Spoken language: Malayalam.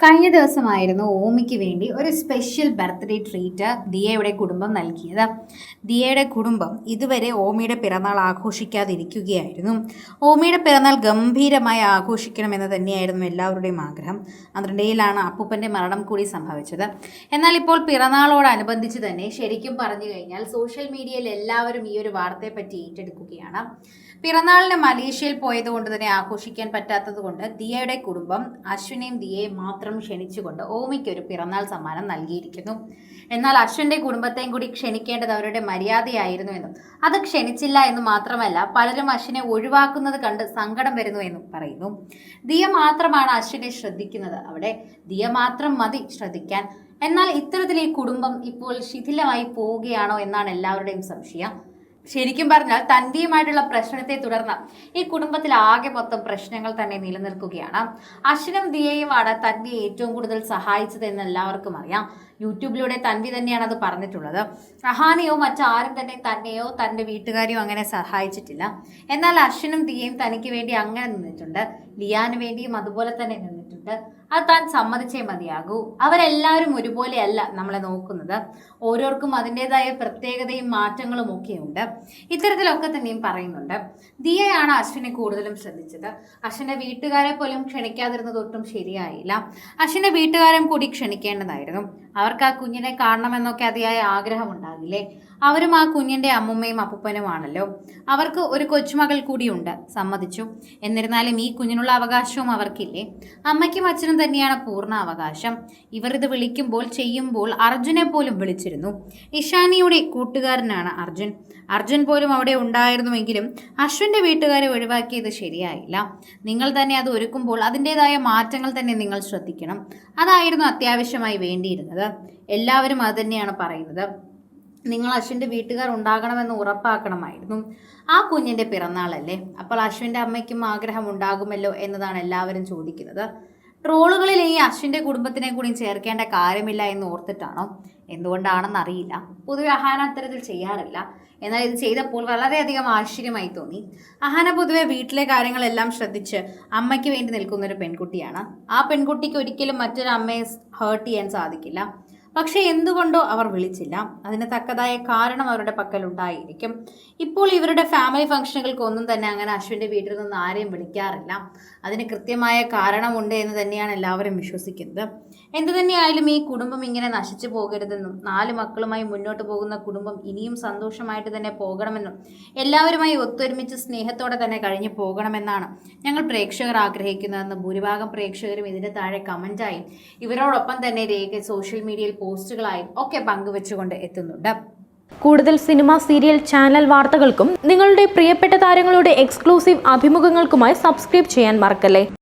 കഴിഞ്ഞ ദിവസമായിരുന്നു ഓമിക്ക് വേണ്ടി ഒരു സ്പെഷ്യൽ ബർത്ത്ഡേ ട്രീറ്റ് ദിയയുടെ കുടുംബം നൽകിയത്. ദിയയുടെ കുടുംബം ഇതുവരെ ഓമിയുടെ പിറന്നാൾ ആഘോഷിക്കാതിരിക്കുകയായിരുന്നു. ഓമിയുടെ പിറന്നാൾ ഗംഭീരമായി ആഘോഷിക്കണമെന്ന് തന്നെയായിരുന്നു എല്ലാവരുടെയും ആഗ്രഹം. അതിനിടയിലാണ് അപ്പൂപ്പൻ്റെ മരണം കൂടി സംഭവിച്ചത്. എന്നാൽ ഇപ്പോൾ പിറന്നാളോടനുബന്ധിച്ച് തന്നെ ശരിക്കും പറഞ്ഞു കഴിഞ്ഞാൽ സോഷ്യൽ മീഡിയയിൽ എല്ലാവരും ഈ ഒരു വാർത്തയെപ്പറ്റി ഏറ്റെടുക്കുകയാണ്. പിറന്നാളിന് മലേഷ്യയിൽ പോയതുകൊണ്ട് തന്നെ ആഘോഷിക്കാൻ പറ്റാത്തത് കൊണ്ട് ദിയയുടെ കുടുംബം അശ്വിനെയും ദിയയും മാത്രം ക്ഷണിച്ചുകൊണ്ട് ഓമിക്ക് ഒരു പിറന്നാൾ സമ്മാനം നൽകിയിരിക്കുന്നു. എന്നാൽ അശ്വിൻ്റെ കുടുംബത്തെയും കൂടി ക്ഷണിക്കേണ്ടത് അവരുടെ മര്യാദയായിരുന്നു എന്നും അത് ക്ഷണിച്ചില്ല എന്ന് മാത്രമല്ല പലരും അശ്വിനെ ഒഴിവാക്കുന്നത് കണ്ട് സങ്കടം വരുന്നു എന്നും പറയുന്നു. ദിയ മാത്രമാണ് അശ്വിനെ ശ്രദ്ധിക്കുന്നത്. അവിടെ ദിയ മാത്രം മതി ശ്രദ്ധിക്കാൻ. എന്നാൽ ഇത്തരത്തിൽ ഈ കുടുംബം ഇപ്പോൾ ശിഥിലമായി പോവുകയാണോ എന്നാണ് എല്ലാവരുടെയും സംശയം. ശരിക്കും പറഞ്ഞാൽ തന്റെയുമായിട്ടുള്ള പ്രശ്നത്തെ തുടർന്ന് ഈ കുടുംബത്തിൽ ആകെ മൊത്തം പ്രശ്നങ്ങൾ തന്നെ നിലനിൽക്കുകയാണ്. അശ്വിനും ദിയയുമാണ് തന്നെ ഏറ്റവും കൂടുതൽ സഹായിച്ചത് എന്ന് എല്ലാവർക്കും അറിയാം. യൂട്യൂബിലൂടെ തൻവി തന്നെയാണ് അത് പറഞ്ഞിട്ടുള്ളത്. അഹാനയോ മറ്റാരും തന്നെ തന്നെയോ തൻ്റെ വീട്ടുകാരെയോ അങ്ങനെ സഹായിച്ചിട്ടില്ല. എന്നാൽ അശ്വിനും ദിയയും തനിക്ക് വേണ്ടി അങ്ങനെ നിന്നിട്ടുണ്ട്. ലിയാന് വേണ്ടിയും അതുപോലെ തന്നെ നിന്നിട്ടുണ്ട്. അത് താൻ സമ്മതിച്ചേ മതിയാകൂ. അവരെല്ലാവരും ഒരുപോലെയല്ല നമ്മളെ നോക്കുന്നത്. ഓരോർക്കും അതിൻ്റെതായ പ്രത്യേകതയും മാറ്റങ്ങളും ഒക്കെ ഉണ്ട്. ഇത്തരത്തിലൊക്കെ തന്നെയും പറയുന്നുണ്ട്. ദിയയാണ് അശ്വിനെ കൂടുതലും ശ്രദ്ധിച്ചത്. അശ്വിൻ്റെ വീട്ടുകാരെ പോലും ക്ഷണിക്കാതിരുന്നത് ഒട്ടും ശരിയായില്ല. അശ്വിൻ്റെ വീട്ടുകാരും കൂടി ക്ഷണിക്കേണ്ടതായിരുന്നു. അവർക്ക് ആ കുഞ്ഞിനെ കാണണമെന്നൊക്കെ അതിയായ ആഗ്രഹമുണ്ടാകില്ലേ? അവരും ആ കുഞ്ഞിൻ്റെ അമ്മുമ്മയും അപ്പൂപ്പനുമാണല്ലോ. അവർക്ക് ഒരു കൊച്ചുമകൾ കൂടിയുണ്ട്, സമ്മതിച്ചു. എന്നിരുന്നാലും ഈ കുഞ്ഞിനുള്ള അവകാശവും അവർക്കില്ലേ? അമ്മയ്ക്കും അച്ഛനും തന്നെയാണ് പൂർണ്ണ അവകാശം. ഇവർ ഇത് വിളിക്കുമ്പോൾ ചെയ്യുമ്പോൾ അർജുനെ പോലും വിളിച്ചിരുന്നു. ഇഷാനിയുടെ കൂട്ടുകാരനാണ് അർജുൻ പോലും അവിടെ ഉണ്ടായിരുന്നുവെങ്കിലും അശ്വിൻ്റെ വീട്ടുകാരെ ഒഴിവാക്കിയത് ശരിയായില്ല. നിങ്ങൾ തന്നെ അത് ഒരുക്കുമ്പോൾ അതിൻ്റെതായ മാറ്റങ്ങൾ തന്നെ നിങ്ങൾ ശ്രദ്ധിക്കണം. അതായിരുന്നു അത്യാവശ്യമായി വേണ്ടിയിരുന്നത്. എല്ലാവരും അത് തന്നെയാണ് പറയുന്നത്. നിങ്ങൾ അശ്വിൻ്റെ വീട്ടുകാർ ഉണ്ടാകണമെന്ന് ഉറപ്പാക്കണമായിരുന്നു. ആ കുഞ്ഞിൻ്റെ പിറന്നാളല്ലേ, അപ്പോൾ അശ്വിൻ്റെ അമ്മയ്ക്കും ആഗ്രഹം ഉണ്ടാകുമല്ലോ എന്നതാണ് എല്ലാവരും ചോദിക്കുന്നത്. ട്രോളുകളിൽ ഈ അശ്വിൻ്റെ കുടുംബത്തിനെ കൂടി ചേർക്കേണ്ട കാര്യമില്ല എന്ന് ഓർത്തിട്ടാണോ? എന്തുകൊണ്ടാണെന്നറിയില്ല. പൊതുവെ അഹാന അത്തരത്തിൽ ചെയ്യാറില്ല. എന്നാൽ ഇത് ചെയ്തപ്പോൾ വളരെയധികം ആശ്ചര്യമായി തോന്നി. അഹാന പൊതുവെ വീട്ടിലെ കാര്യങ്ങളെല്ലാം ശ്രദ്ധിച്ച് അമ്മയ്ക്ക് വേണ്ടി നിൽക്കുന്നൊരു പെൺകുട്ടിയാണ്. ആ പെൺകുട്ടിക്ക് ഒരിക്കലും മറ്റൊരു അമ്മയെ ഹേർട്ട് ചെയ്യാൻ സാധിക്കില്ല. പക്ഷേ എന്തുകൊണ്ടോ അവർ വിളിച്ചില്ല. അതിന് തക്കതായ കാരണം അവരുടെ പക്കലുണ്ടായിരിക്കും. ഇപ്പോൾ ഇവരുടെ ഫാമിലി ഫംഗ്ഷനുകൾക്കൊന്നും തന്നെ അങ്ങനെ അശ്വിൻ്റെ വീട്ടിൽ നിന്ന് ആരെയും വിളിക്കാറില്ല. അതിന് കൃത്യമായ കാരണമുണ്ട് എന്ന് തന്നെയാണ് എല്ലാവരും വിശ്വസിക്കുന്നത്. എന്തു തന്നെയായാലും ഈ കുടുംബം ഇങ്ങനെ നശിച്ചു പോകരുതെന്നും 4 മക്കളുമായി മുന്നോട്ട് പോകുന്ന കുടുംബം ഇനിയും സന്തോഷമായിട്ട് തന്നെ പോകണമെന്നും എല്ലാവരുമായി ഒത്തൊരുമിച്ച് സ്നേഹത്തോടെ തന്നെ കഴിഞ്ഞു പോകണമെന്നാണ് ഞങ്ങൾ പ്രേക്ഷകർ ആഗ്രഹിക്കുന്നതെന്ന് ഭൂരിഭാഗം പ്രേക്ഷകരും ഇതിൻ്റെ താഴെ കമൻറ്റായും ഇവരോടൊപ്പം തന്നെ സോഷ്യൽ മീഡിയയിൽ പോസ്റ്റുകളായും ഒക്കെ പങ്കുവെച്ചുകൊണ്ട് എത്തുന്നുണ്ട്. കൂടുതൽ സിനിമ, സീരിയൽ, ചാനൽ വാർത്തകൾക്കും നിങ്ങളുടെ പ്രിയപ്പെട്ട താരങ്ങളുടെ എക്സ്ക്ലൂസീവ് അഭിമുഖങ്ങൾക്കുമായി സബ്സ്ക്രൈബ് ചെയ്യാൻ മറക്കല്ലേ.